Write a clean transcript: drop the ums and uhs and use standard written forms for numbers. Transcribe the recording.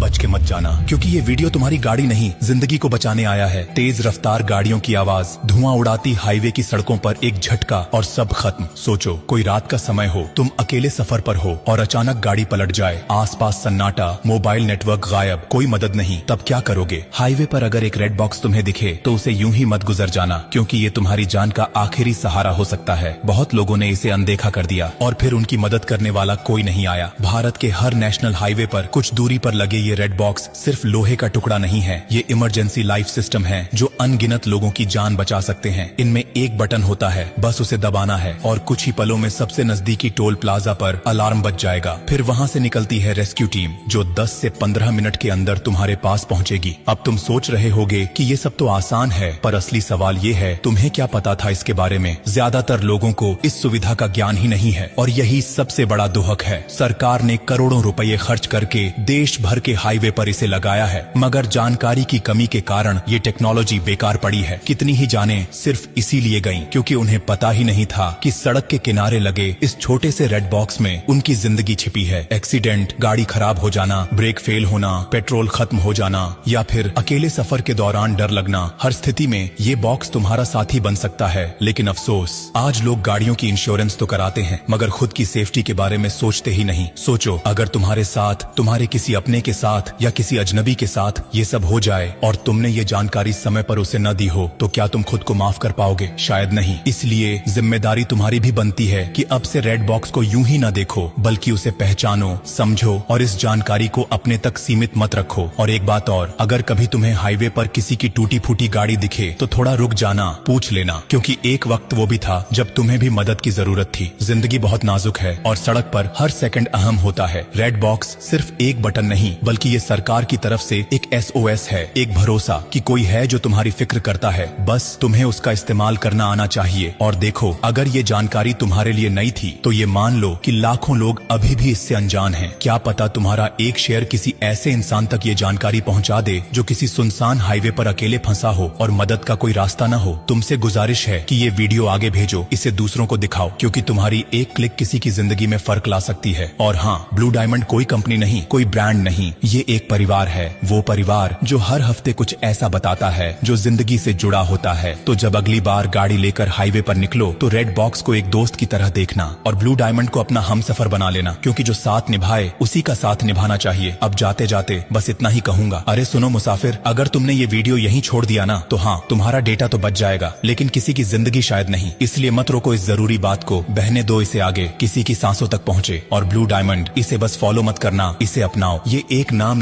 बच के मत जाना, क्योंकि ये वीडियो तुम्हारी गाड़ी नहीं जिंदगी को बचाने आया है। तेज रफ्तार गाड़ियों की आवाज, धुआं उड़ाती हाईवे की सड़कों पर एक झटका और सब खत्म। सोचो कोई रात का समय हो, तुम अकेले सफर पर हो और अचानक गाड़ी पलट जाए, आसपास सन्नाटा, मोबाइल नेटवर्क गायब, कोई मदद नहीं, तब क्या करोगे? हाईवे पर अगर एक रेड बॉक्स तुम्हें दिखे तो उसे यूं ही मत गुजर जाना, क्योंकि ये तुम्हारी जान का आखिरी सहारा हो सकता है। बहुत लोगों ने इसे अनदेखा कर दिया और फिर उनकी मदद करने वाला कोई नहीं आया। भारत के हर नेशनल हाईवे पर कुछ दूरी पर लगे ये रेड बॉक्स सिर्फ लोहे का टुकड़ा नहीं है, ये इमरजेंसी लाइफ सिस्टम है जो अनगिनत लोगों की जान बचा सकते हैं। इनमें एक बटन होता है, बस उसे दबाना है और कुछ ही पलों में सबसे नजदीकी टोल प्लाजा पर अलार्म बज जाएगा। फिर वहाँ से निकलती है रेस्क्यू टीम जो 10 से 15 मिनट के अंदर तुम्हारे पास पहुँचेगी। अब तुम सोच रहे होगे कि ये सब तो आसान है, पर असली सवाल ये है तुम्हें क्या पता था इसके बारे में? ज्यादातर लोगों को इस सुविधा का ज्ञान ही नहीं है और यही सबसे बड़ा दुहक है। सरकार ने करोड़ों रुपए खर्च करके देश भर के हाईवे पर इसे लगाया है, मगर जानकारी की कमी के कारण ये टेक्नोलॉजी बेकार पड़ी है। कितनी ही जानें सिर्फ इसीलिए गईं क्योंकि उन्हें पता ही नहीं था कि सड़क के किनारे लगे इस छोटे से रेड बॉक्स में उनकी जिंदगी छिपी है। एक्सीडेंट, गाड़ी खराब हो जाना, ब्रेक फेल होना, पेट्रोल खत्म हो जाना या फिर अकेले सफर के दौरान डर लगना, हर स्थिति में ये बॉक्स तुम्हारा साथी बन सकता है। लेकिन अफसोस, आज लोग गाड़ियों की इंश्योरेंस तो कराते हैं मगर खुद की सेफ्टी के बारे में सोचते ही नहीं। सोचो अगर तुम्हारे साथ, तुम्हारे किसी अपने के साथ या किसी अजनबी के साथ ये सब हो जाए और तुमने ये जानकारी समय पर उसे न दी हो तो क्या तुम खुद को माफ कर पाओगे? शायद नहीं। इसलिए जिम्मेदारी तुम्हारी भी बनती है कि अब से रेड बॉक्स को यूं ही न देखो, बल्कि उसे पहचानो, समझो और इस जानकारी को अपने तक सीमित मत रखो। और एक बात और, अगर कभी तुम्हें हाईवे पर किसी की टूटी फूटी गाड़ी दिखे तो थोड़ा रुक जाना, पूछ लेना, क्योंकि एक वक्त वो भी था जब तुम्हें भी मदद की जरूरत थी। जिंदगी बहुत नाजुक है और सड़क पर हर सेकंड अहम होता है। रेड बॉक्स सिर्फ एक बटन नहीं बल्कि ये सरकार की तरफ से एक SOS है, एक भरोसा कि कोई है जो तुम्हारी फिक्र करता है। बस तुम्हें उसका इस्तेमाल करना आना चाहिए। और देखो, अगर ये जानकारी तुम्हारे लिए नई थी तो ये मान लो कि लाखों लोग अभी भी इससे अनजान हैं। क्या पता तुम्हारा एक शेयर किसी ऐसे इंसान तक ये जानकारी पहुंचा दे जो किसी सुनसान हाईवे पर अकेले फंसा हो और मदद का कोई रास्ता न हो। तुमसे गुजारिश है कि ये वीडियो आगे भेजो, इसे दूसरों को दिखाओ, क्योंकि तुम्हारी एक क्लिक किसी की जिंदगी में फर्क ला सकती है। और हाँ, ब्लू डायमंड कोई कंपनी नहीं, कोई ब्रांड नहीं, ये एक परिवार है। वो परिवार जो हर हफ्ते कुछ ऐसा बताता है जो जिंदगी से जुड़ा होता है। तो जब अगली बार गाड़ी लेकर हाईवे पर निकलो तो रेड बॉक्स को एक दोस्त की तरह देखना और ब्लू डायमंड को अपना हमसफर बना लेना, क्योंकि जो साथ निभाए उसी का साथ निभाना चाहिए। अब जाते जाते बस इतना ही कहूंगा, अरे सुनो मुसाफिर, अगर तुमने ये वीडियो यहीं छोड़ दिया ना तो हाँ, तुम्हारा डेटा तो बच जाएगा, लेकिन किसी की जिंदगी शायद नहीं। इसलिए मत रोको इस जरूरी बात को, बहने दो इसे आगे, किसी की सांसों तक पहुंचे। और ब्लू डायमंड, इसे बस फॉलो मत करना, इसे अपनाओ। ये एक नाम